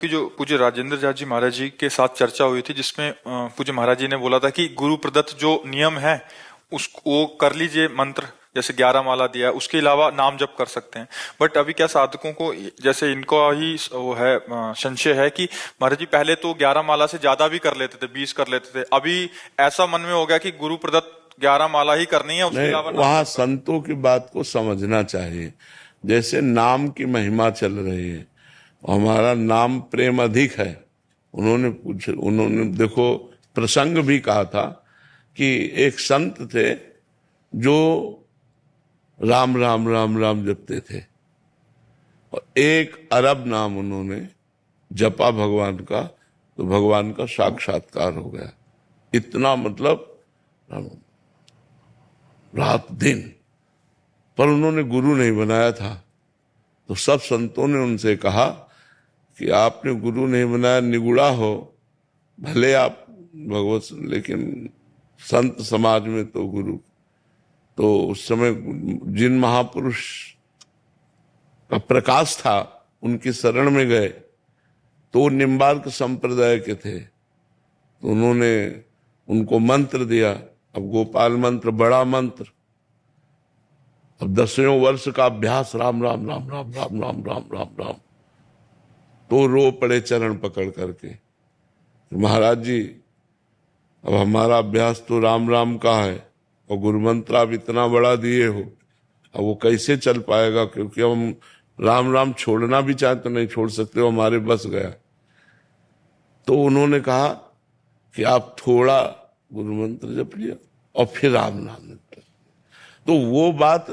कि जो पूज्य राजेंद्र झा जी महाराज जी के साथ चर्चा हुई थी, जिसमें पूज्य महाराज जी ने बोला था कि गुरु प्रदत्त जो नियम है उसको वो कर लीजिए, मंत्र जैसे 11 माला दिया है, उसके अलावा नाम जप कर सकते हैं। बट अभी क्या साधकों को जैसे इनको ही वो है संशय है कि महाराज जी पहले तो 11 माला से ज्यादा भी कर लेते थे, 20 कर लेते थे, अभी ऐसा मन में हो गया कि गुरु प्रदत्त 11 माला ही करनी है, उसके अलावा वहां संतों की बात को समझना चाहिए। जैसे नाम की महिमा चल रही है, हमारा नाम प्रेम अधिक है। उन्होंने देखो प्रसंग भी कहा था कि एक संत थे जो राम राम राम राम जपते थे और 1 अरब नाम उन्होंने जपा भगवान का, तो भगवान का साक्षात्कार हो गया। इतना मतलब रात दिन। पर उन्होंने गुरु नहीं बनाया था, तो सब संतों ने उनसे कहा कि आपने गुरु नहीं बनाया, निगुड़ा हो भले आप भगवत, लेकिन संत समाज में तो गुरु। तो उस समय जिन महापुरुष का प्रकाश था उनकी शरण में गए, तो वो निम्बार्क संप्रदाय के थे, तो उन्होंने उनको मंत्र दिया। अब गोपाल मंत्र बड़ा मंत्र, अब 10वें वर्ष का अभ्यास राम राम राम राम राम राम राम राम राम। तो रो पड़े चरण पकड़ करके, महाराज जी अब हमारा अभ्यास तो राम राम का है और गुरु मंत्र आप इतना बड़ा दिए हो, अब वो कैसे चल पाएगा, क्योंकि हम राम राम छोड़ना भी चाहे तो नहीं छोड़ सकते, वो हमारे बस गया। तो उन्होंने कहा कि आप थोड़ा गुरु मंत्र जप लिया और फिर राम नाम जप। तो वो बात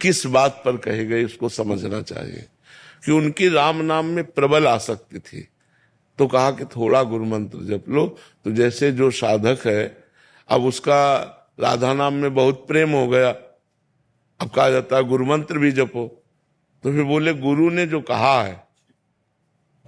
किस बात पर कही गई उसको समझना चाहिए कि उनकी राम नाम में प्रबल आसक्ति थी, तो कहा कि थोड़ा गुरु मंत्र जप लो। तो जैसे जो साधक है, अब उसका राधा नाम में बहुत प्रेम हो गया, अब कहा जाता है गुरु मंत्र भी जपो, तो फिर बोले गुरु ने जो कहा है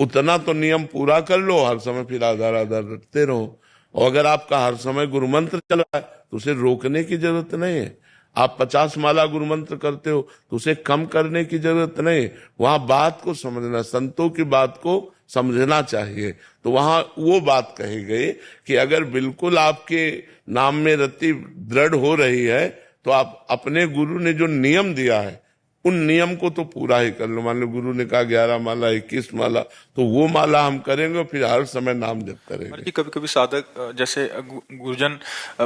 उतना तो नियम पूरा कर लो, हर समय फिर आधार आधार रखते रहो। और अगर आपका हर समय गुरु मंत्र चल रहा है तो उसे रोकने की जरूरत नहीं है। आप 50 माला गुरु मंत्र करते हो तो उसे कम करने की जरूरत नहीं है। वहां बात को समझना, संतों की बात को समझना चाहिए। तो वहां वो बात कही गई कि अगर बिल्कुल आपके नाम में रति दृढ़ हो रही है तो आप अपने गुरु ने जो नियम दिया है उन नियम को तो पूरा ही कर लो। मान लो गुरु ने कहा 11 माला 21 माला, तो वो माला हम करेंगे, फिर हर समय नाम जप करेंगे। कभी कभी साधक जैसे गुरुजन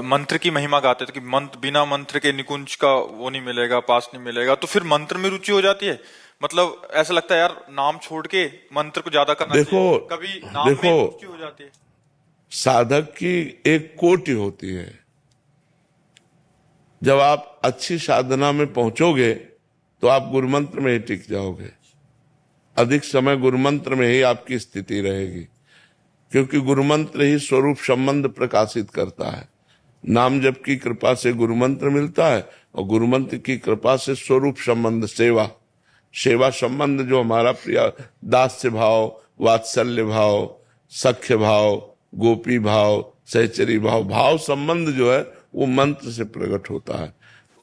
मंत्र की महिमा गाते थे कि मंत्र बिना मंत्र के निकुंज का वो नहीं मिलेगा, पास नहीं मिलेगा, तो फिर मंत्र में रुचि हो जाती है। मतलब ऐसा लगता है यार नाम छोड़ के मंत्र को ज्यादा करना चाहिए, कभी नाम में रुचि हो जाती है। साधक की एक कोटि होती है। जब आप अच्छी साधना में पहुंचोगे तो आप गुरुमंत्र में ही टिक जाओगे, अधिक समय गुरुमंत्र में ही आपकी स्थिति रहेगी, क्योंकि गुरुमंत्र ही स्वरूप संबंध प्रकाशित करता है। नाम जप की कृपा से गुरुमंत्र मिलता है और गुरुमंत्र की कृपा से स्वरूप संबंध, सेवा संबंध, जो हमारा प्रिय दास्य भाव, वात्सल्य भाव, सख्य भाव, गोपी भाव, सहचरी भाव, भाव संबंध जो है वो मंत्र से प्रकट होता है।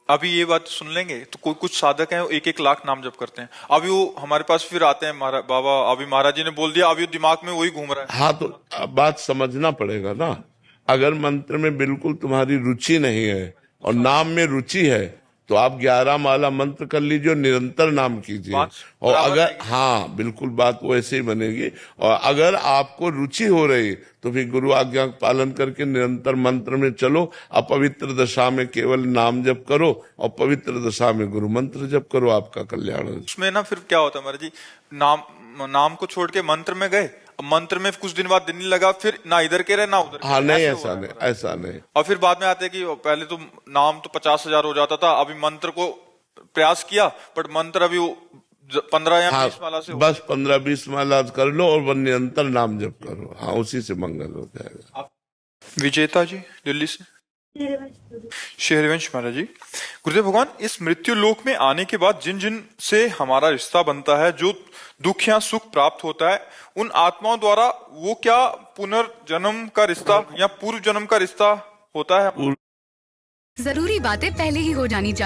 अभी ये बात सुन लेंगे तो कोई कुछ साधक हैं 1-1 लाख नाम जप करते हैं, अभी वो हमारे पास फिर आते हैं, बाबा अभी महाराज जी ने बोल दिया, अभी दिमाग में वही घूम रहा है। हाँ, तो बात समझना पड़ेगा ना। अगर मंत्र में बिल्कुल तुम्हारी रुचि नहीं है और नाम में रुचि है तो आप 11 माला मंत्र कर लीजिए, निरंतर नाम कीजिए। और अगर, हाँ बिल्कुल बात वैसे ही बनेगी। और अगर आपको रुचि हो रही तो फिर गुरु आज्ञा का पालन करके निरंतर मंत्र में चलो। अपवित्र दशा में केवल नाम जप करो और पवित्र दशा में गुरु मंत्र जप करो, आपका कल्याण। उसमें ना फिर क्या होता है महाराज जी, नाम को छोड़ के मंत्र में गए, मंत्र में कुछ दिन बाद दिन नहीं लगा, फिर ना इधर के रहे ना उधर। हाँ नहीं, ऐसा नहीं। और फिर बाद में आते हैं कि पहले तो नाम तो 50,000 हो जाता था, अभी मंत्र को प्रयास किया बट मंत्र अभी 15 या 20 माला से बस 15-20 माला कर लो और निरंतर नाम जप करो। हाँ, उसी से मंगल हो जाएगा। विजेता जी दिल्ली से। शेरवंश महाराज जी, गुरुदेव भगवान, इस मृत्यु लोक में आने के बाद जिन जिन से हमारा रिश्ता बनता है, जो दुख या सुख प्राप्त होता है, उन आत्माओं द्वारा वो क्या पुनर्जन्म का रिश्ता या पूर्व जन्म का रिश्ता होता है? जरूरी बातें पहले ही हो जानी चाहिए।